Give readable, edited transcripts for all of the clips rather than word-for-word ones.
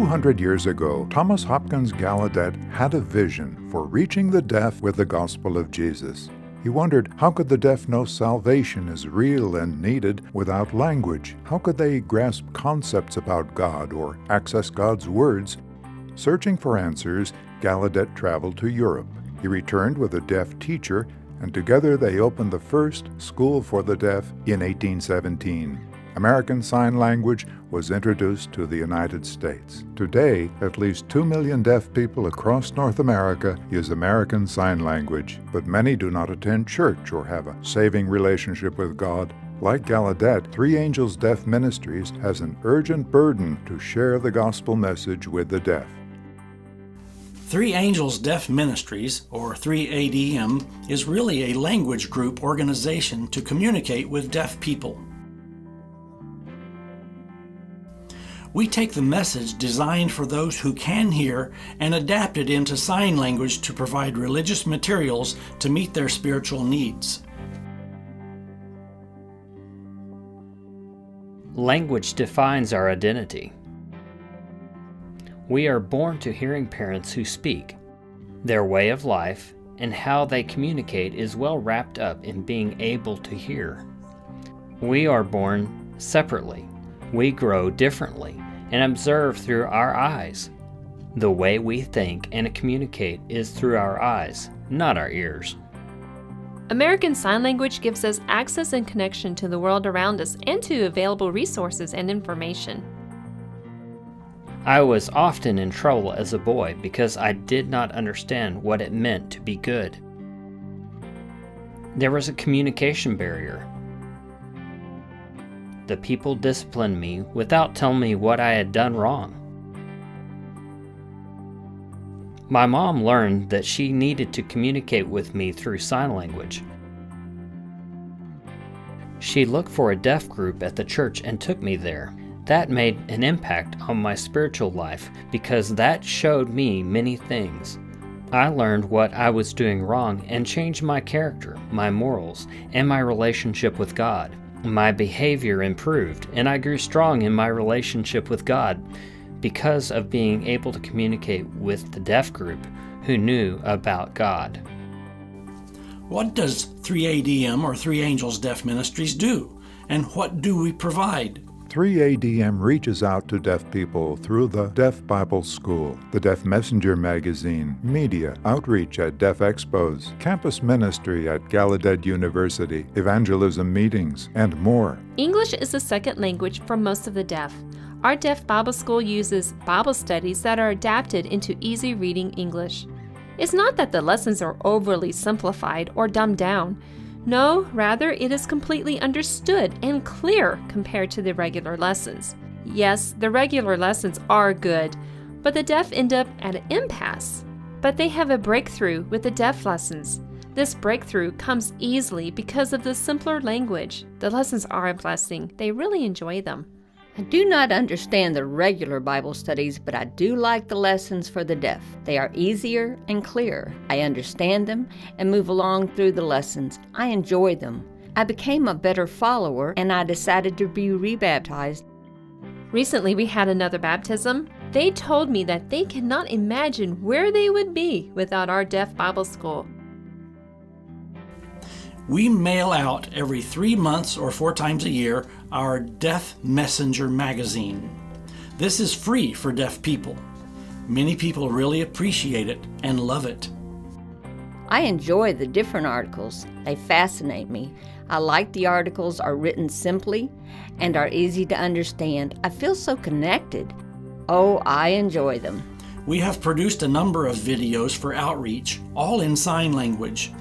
200 years ago, Thomas Hopkins Gallaudet had a vision for reaching the deaf with the gospel of Jesus. He wondered, how could the deaf know salvation is real and needed without language? How could they grasp concepts about God or access God's words? Searching for answers, Gallaudet traveled to Europe. He returned with a deaf teacher, and together they opened the first school for the deaf in 1817. American Sign Language was introduced to the United States. Today, at least 2 million deaf people across North America use American Sign Language, but many do not attend church or have a saving relationship with God. Like Gallaudet, Three Angels Deaf Ministries has an urgent burden to share the gospel message with the deaf. Three Angels Deaf Ministries, or 3ADM, is really a language group organization to communicate with deaf people. We take the message designed for those who can hear and adapt it into sign language to provide religious materials to meet their spiritual needs. Language defines our identity. We are born to hearing parents who speak. Their way of life and how they communicate is well wrapped up in being able to hear. We are born separately. We grow differently and observe through our eyes. The way we think and communicate is through our eyes, not our ears. American Sign Language gives us access and connection to the world around us and to available resources and information. I was often in trouble as a boy because I did not understand what it meant to be good. There was a communication barrier. The people disciplined me without telling me what I had done wrong. My mom learned that she needed to communicate with me through sign language. She looked for a deaf group at the church and took me there. That made an impact on my spiritual life because that showed me many things. I learned what I was doing wrong and changed my character, my morals, and my relationship with God. My behavior improved, and I grew strong in my relationship with God because of being able to communicate with the deaf group who knew about God. What does 3ADM or Three Angels Deaf Ministries do, and what do we provide? 3ADM reaches out to deaf people through the Deaf Bible School, the Deaf Messenger magazine, media, outreach at Deaf Expos, campus ministry at Gallaudet University, evangelism meetings, and more. English is the second language for most of the deaf. Our Deaf Bible School uses Bible studies that are adapted into easy reading English. It's not that the lessons are overly simplified or dumbed down. No, rather it is completely understood and clear compared to the regular lessons. Yes, the regular lessons are good, but the deaf end up at an impasse. But they have a breakthrough with the deaf lessons. This breakthrough comes easily because of the simpler language. The lessons are a blessing. They really enjoy them. I do not understand the regular Bible studies, but I do like the lessons for the deaf. They are easier and clearer. I understand them and move along through the lessons. I enjoy them. I became a better follower and I decided to be rebaptized. Recently we had another baptism. They told me that they cannot imagine where they would be without our Deaf Bible School. We mail out every 3 months or 4 times a year our Deaf Messenger magazine. This is free for deaf people. Many people really appreciate it and love it. I enjoy the different articles. They fascinate me. I like the articles are written simply and are easy to understand. I feel so connected. Oh, I enjoy them. We have produced a number of videos for outreach, all in sign language.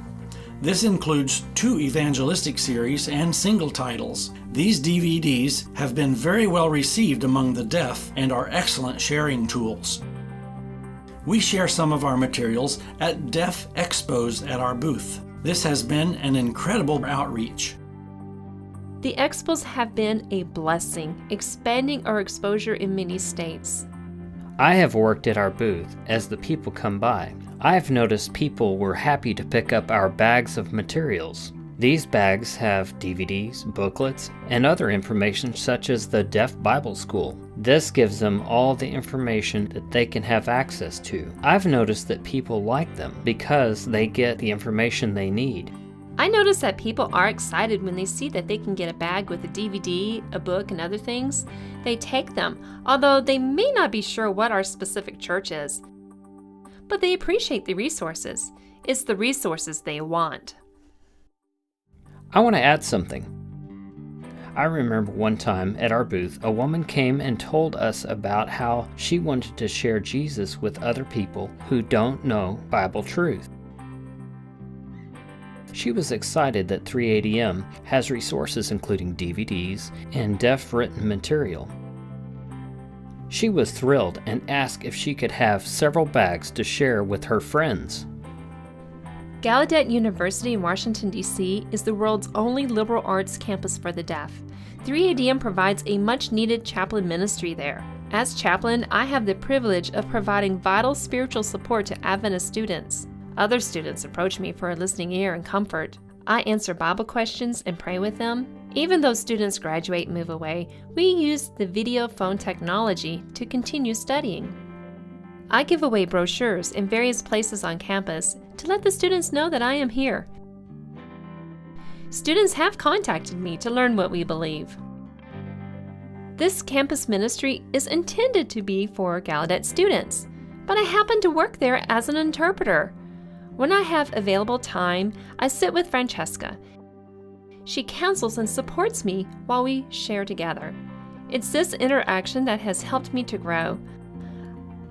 This includes 2 evangelistic series and single titles. These DVDs have been very well received among the deaf and are excellent sharing tools. We share some of our materials at Deaf Expos at our booth. This has been an incredible outreach. The expos have been a blessing, expanding our exposure in many states. I have worked at our booth as the people come by. I have noticed people were happy to pick up our bags of materials. These bags have DVDs, booklets, and other information such as the Deaf Bible School. This gives them all the information that they can have access to. I've noticed that people like them because they get the information they need. I notice that people are excited when they see that they can get a bag with a DVD, a book, and other things. They take them, although they may not be sure what our specific church is. But they appreciate the resources. It's the resources they want. I want to add something. I remember one time at our booth, a woman came and told us about how she wanted to share Jesus with other people who don't know Bible truth. She was excited that 3ADM has resources including DVDs and deaf written material. She was thrilled and asked if she could have several bags to share with her friends. Gallaudet University in Washington, D.C. is the world's only liberal arts campus for the deaf. 3ADM provides a much-needed chaplain ministry there. As chaplain, I have the privilege of providing vital spiritual support to Adventist students. Other students approach me for a listening ear and comfort. I answer Bible questions and pray with them. Even though students graduate and move away, we use the video phone technology to continue studying. I give away brochures in various places on campus to let the students know that I am here. Students have contacted me to learn what we believe. This campus ministry is intended to be for Gallaudet students, but I happen to work there as an interpreter. When I have available time, I sit with Francesca. She counsels and supports me while we share together. It's this interaction that has helped me to grow.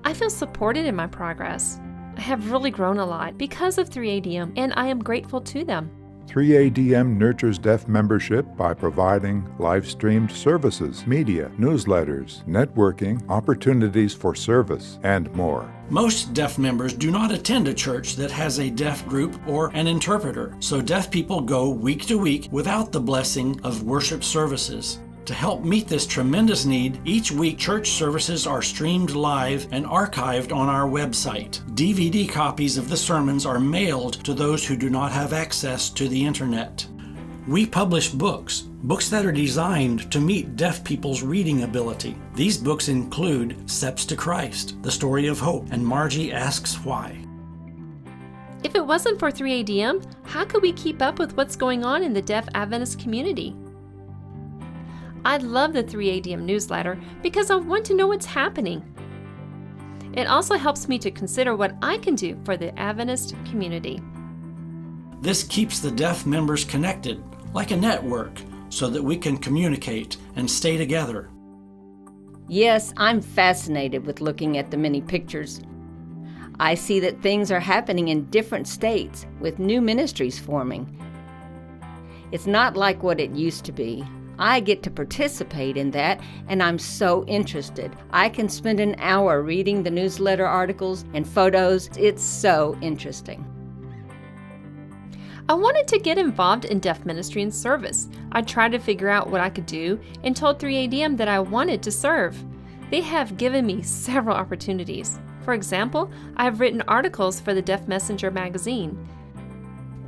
I feel supported in my progress. I have really grown a lot because of 3ADM, and I am grateful to them. 3ADM nurtures deaf membership by providing live-streamed services, media, newsletters, networking, opportunities for service, and more. Most deaf members do not attend a church that has a deaf group or an interpreter, so deaf people go week to week without the blessing of worship services. To help meet this tremendous need, each week church services are streamed live and archived on our website. DVD copies of the sermons are mailed to those who do not have access to the internet. We publish books that are designed to meet deaf people's reading ability. These books include Steps to Christ, The Story of Hope, and Margie Asks Why. If it wasn't for 3ADM, how could we keep up with what's going on in the deaf Adventist community? I love the 3ADM newsletter because I want to know what's happening. It also helps me to consider what I can do for the Adventist community. This keeps the deaf members connected, like a network, so that we can communicate and stay together. Yes, I'm fascinated with looking at the many pictures. I see that things are happening in different states with new ministries forming. It's not like what it used to be. I get to participate in that, and I'm so interested. I can spend an hour reading the newsletter articles and photos. It's so interesting. I wanted to get involved in deaf ministry and service. I tried to figure out what I could do and told 3ADM that I wanted to serve. They have given me several opportunities. For example, I have written articles for the Deaf Messenger magazine.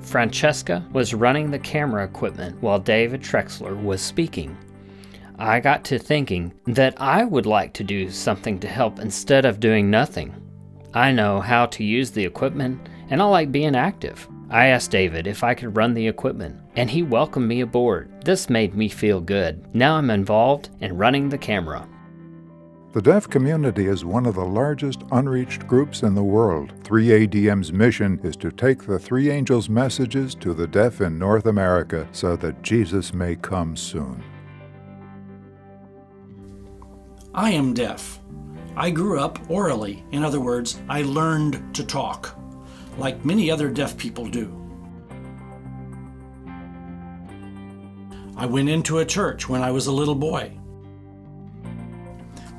Francesca was running the camera equipment while David Trexler was speaking. I got to thinking that I would like to do something to help instead of doing nothing. I know how to use the equipment, and I like being active. I asked David if I could run the equipment, and he welcomed me aboard. This made me feel good. Now I'm involved in running the camera. The deaf community is one of the largest unreached groups in the world. 3ADM's mission is to take the three angels' messages to the deaf in North America so that Jesus may come soon. I am deaf. I grew up orally. In other words, I learned to talk, like many other deaf people do. I went into a church when I was a little boy.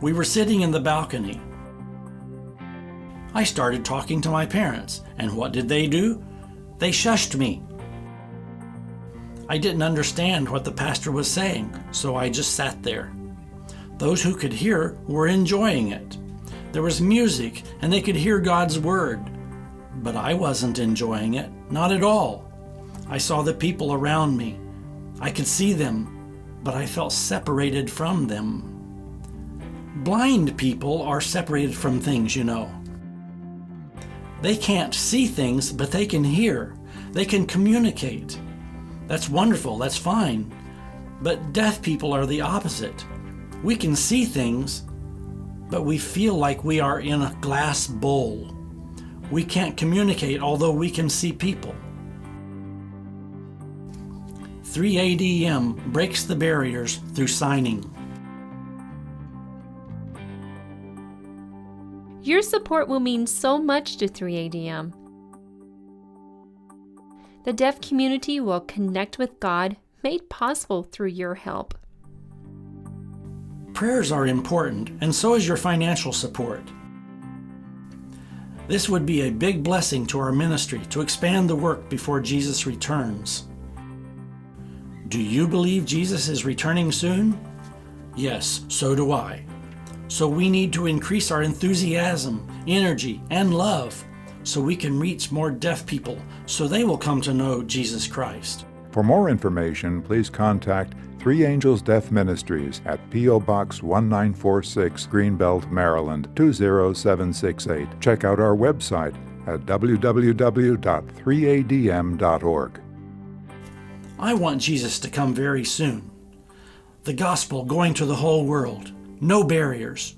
We were sitting in the balcony. I started talking to my parents, and what did they do? They shushed me. I didn't understand what the pastor was saying, so I just sat there. Those who could hear were enjoying it. There was music, and they could hear God's word. But I wasn't enjoying it, not at all. I saw the people around me. I could see them, but I felt separated from them. Blind people are separated from things, you know. They can't see things, but they can hear. They can communicate. That's wonderful, that's fine. But deaf people are the opposite. We can see things, but we feel like we are in a glass bowl. We can't communicate, although we can see people. 3ADM breaks the barriers through signing. Your support will mean so much to 3ADM. The deaf community will connect with God, made possible through your help. Prayers are important, and so is your financial support. This would be a big blessing to our ministry to expand the work before Jesus returns. Do you believe Jesus is returning soon? Yes, so do I. So we need to increase our enthusiasm, energy, and love so we can reach more deaf people so they will come to know Jesus Christ. For more information, please contact Three Angels Deaf Ministries at P.O. Box 1946, Greenbelt, Maryland 20768. Check out our website at www.3adm.org. I want Jesus to come very soon. The gospel going to the whole world. No barriers.